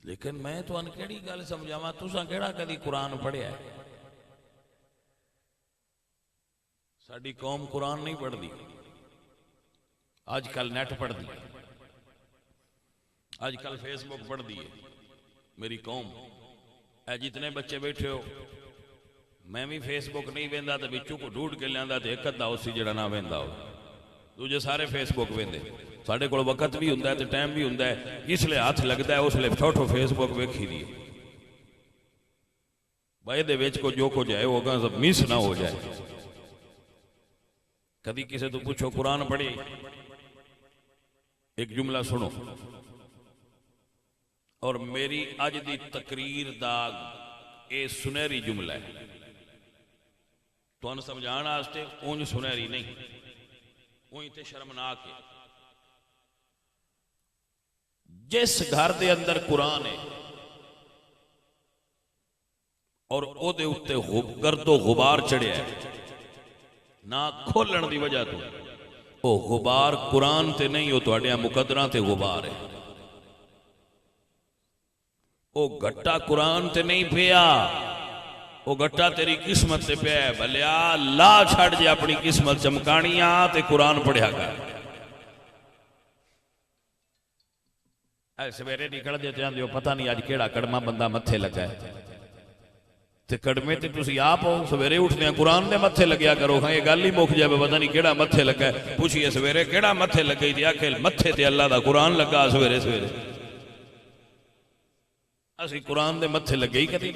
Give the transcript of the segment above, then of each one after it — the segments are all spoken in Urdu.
لیکن میں تو کیڑی گل سمجھاواں، تساں کیڑا کدی قرآن پڑھیا ہے؟ ساری قوم قرآن نہیں پڑھتی، آج کل نیٹ پڑھتی ہے، آج کل فیس بک پڑھتی ہے میری قوم۔ اے جتنے بچے بیٹھے ہو، میں بھی فیس بک نہیں ویندا تو بچوں کو ڈھونڈ کے لیندا تے ایک ادھا اسی جڑا نہ ویندا ہو، دوجے سارے فیس بک ویندے۔ ساڈے کول وقت بھی ہوندا ہے تے ٹائم بھی ہوندا ہے، جس لے ہاتھ لگدا ہے اس لے چھوٹو فیس بک ویکھی دی بھائی دے وچ کو جو کچھ ہے وہ گاں سب مس نہ ہو جائے۔ کدی کسی تو پوچھو قرآن پڑھی؟ ایک جملہ سنو، اور میری اج دی تقریر دا اے سنہری جملہ ہے، تو سمجھان واسطے اونج سنہری نہیں، اونج تے شرمناک ہے۔ جس گھر دے اندر قرآن ہے اور او دے اتے گرد و غبار چڑھیا ہے نہ کھولن دی وجہ تو، او غبار قرآن تے نہیں، او تواڈیاں مقدراں تے غبار ہے۔ او گھٹا قرآن تے نہیں پیا، او گھٹا تیری قسمت تے پیا ہے۔ بھلیا لا چھڑ جے اپنی قسمت چمکانیاں تے قرآن پڑھیا کر۔ اے سویرے نکل دے جاندے ہو، پتہ نہیں اج کیڑا کڑما بندہ متھے لگا ہے، تے کڑمے تے تسی آپ ہو، سویرے اٹھدے ہیں قرآن دے متھے لگیا کرو۔ ہاں یہ گل ہی مک جائے، پتہ نہیں کیڑا متھے لگا ہے، پوچھئے سویرے کیڑا متھے لگئی تے آکھے متھے تے اللہ دا قرآن لگا سویرے سویرے۔ اسی قرآن دے متھے لگے ہی کدی؟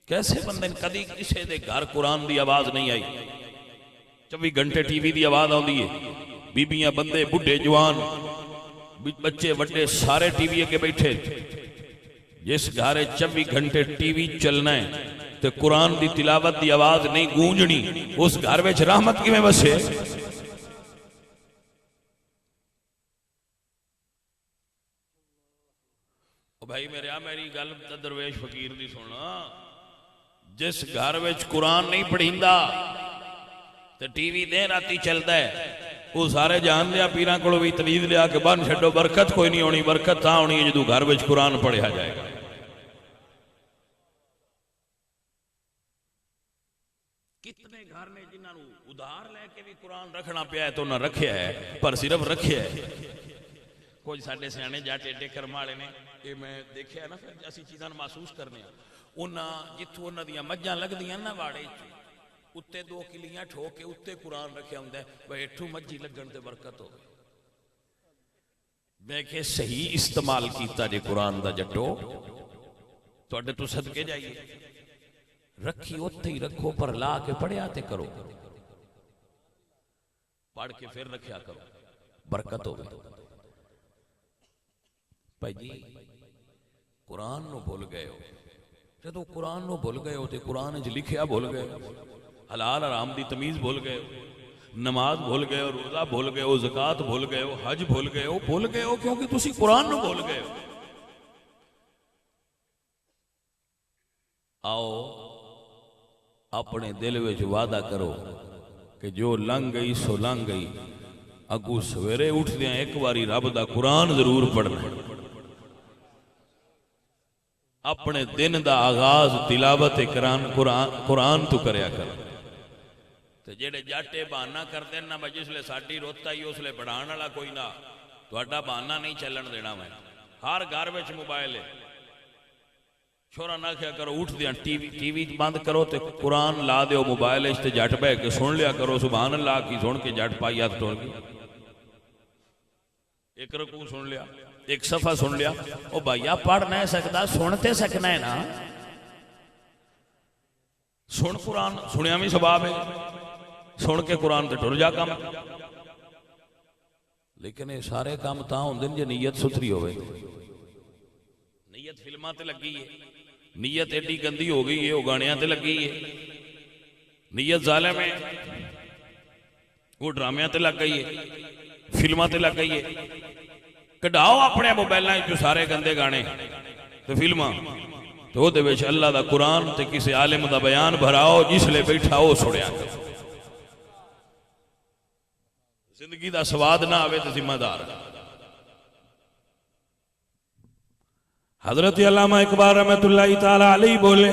کیسے بندے کدی کسے دے گھر قرآن دی آواز نہیں آئی؟ 24 گھنٹے ٹی وی دی آواز آندی ہے، بیبیاں بندے بڈھے جوان بچے وڈے سارے ٹی وی کے بیٹھے۔ جس گھر 24 گھنٹے ٹی وی چلنا ہے تے قرآن دی تلاوت دی آواز نہیں گونجنی، اس گھر وچ رحمت کیویں وسے؟ بھائی میری گل درویش فقیر دی سننا، جس گھر وچ قرآن نہیں پڑھیندا تے ٹی وی دن راتی چلدا ہے، وہ سارے جان دیا پیراں کولوں بھی تمیز لیا کہ بن چھڈو، برکت کوئی نہیں ہونی۔ برکت تاں ہونی ہے جدوں گھر وچ قرآن پڑھیا جائے گا۔ کتنے گھر نے جنہاں نوں ادھار لے کے بھی قرآن رکھنا پیا ہے تو نہ رکھیا ہے، پر صرف رکھیا ہے۔ کچھ ساڈے سیانے جٹ ایڈے کرم والے نے، یہ میں دیکھیا ہے نا، پھر اسی چیزاں محسوس کرنے ہیں۔ انہاں جتھوں انہاں دیاں مجھاں لگدیاں نا واڑے اتے 2 کلیاں ٹھوک کے اتے قرآن رکھیا ہوندا ہے، بھئی اٹھوں مجھی لگن تے برکت ہوگی۔ میں کہ صحیح استعمال کیتا جے قرآن دا جٹو، تواڈے تو صدقے جائیے، رکھی اتے ہی رکھو، پر لا کے پڑھیا تے کرو، پڑھ کے پھر رکھیا کرو، برکت ہوگی۔ بھائی جی قرآن نو بھول گئے ہو، جدو قرآن نو بھول گئے ہو تے قرآن وچ لکھیا بھول گئے ہو، حلال حرام دی تمیز بھول گئے ہو، نماز بھول گئے ہو، روزہ بھول گئے ہو، زکوٰۃ بھول گئے ہو، حج بھول گئے ہو کیونکہ تسی قرآن نو بھول گئے ہو۔ آؤ اپنے دل وچ وعدہ کرو کہ جو لنگ گئی سو لنگ گئی، اگو سویرے اٹھ دیاں ایک باری رب دا قرآن ضرور پڑھنا۔ اپنے دن دا آغاز تلاوت قرآن تو کریا کر۔ تے جیڑے جاٹے بہانہ کر دین نا میں جس لے ساڈی روتا ہی اس لے پڑھان والا کوئی نہ، تہاڈا بہانہ نہیں چلن دینا۔ میں ہر گھر وچ موبائل ہے، چھوڑا نہ کیا کرو، اٹھ دیاں ٹی وی بند کرو تے قرآن لا دیو موبائل وچ تے جٹ بہ کے سن لیا کرو، سبحان اللہ کی سن کے جٹ پائی ہاتھ ٹر گئی، ایک رکوع سن لیا، ایک صفحہ سن لیا۔ او بھائیا پڑھ نہیں سکتا، سنتے سکنا ہے نا، سن قرآن، سنیا بھی ثواب ہے، سن کے قرآن تے ٹر جا کام۔ لیکن یہ سارے کام تاں ہوندے جے نیت ستھری ہوئے۔ نیت فلماں تے لگی ہے، نیت ایڈی گندی ہو گئی ہے، وہ گانیاں تے لگی ہے، نیت ظالم ہے، وہ ڈرامیاں تے لگ گئی ہے، فلماں تے لگ گئی ہے۔ کڈاؤ اپنے موبائلاں جو سارے گندے گانے تے فلماں، تو دے وچ اللہ دا قرآن تے کسی عالم دا بیان بھراؤ، جس لے بیٹھا ہو سنیا۔ زندگی دا سواد نہ آوے تے ذمہ دار۔ حضرت علامہ اقبال رحمۃ اللہ تعالی علیہ بولے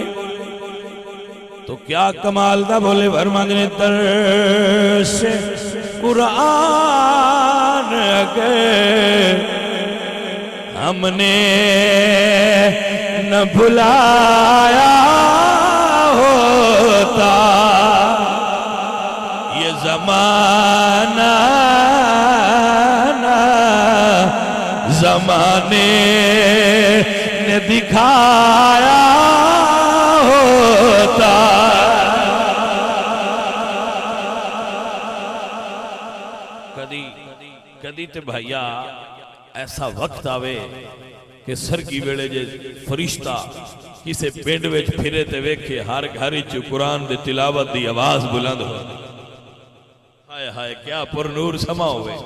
تو کیا کمال دا بولے، فرماندے نے درس قرآن اگر ہم نے نہ بھلایا ہوتا یہ زمانہ نہ زمانے نے دکھایا ہوتا۔ کدی تے بھائیا ایسا وقت آوے کہ سرگی ویلے جے فرشتہ کسے پنڈ وچ پھرے تے ویکھے ہر گھر وچ قرآن دی تلاوت دی آواز بلند ہو، ہائے ہائے کیا پر نور سما ہوئے۔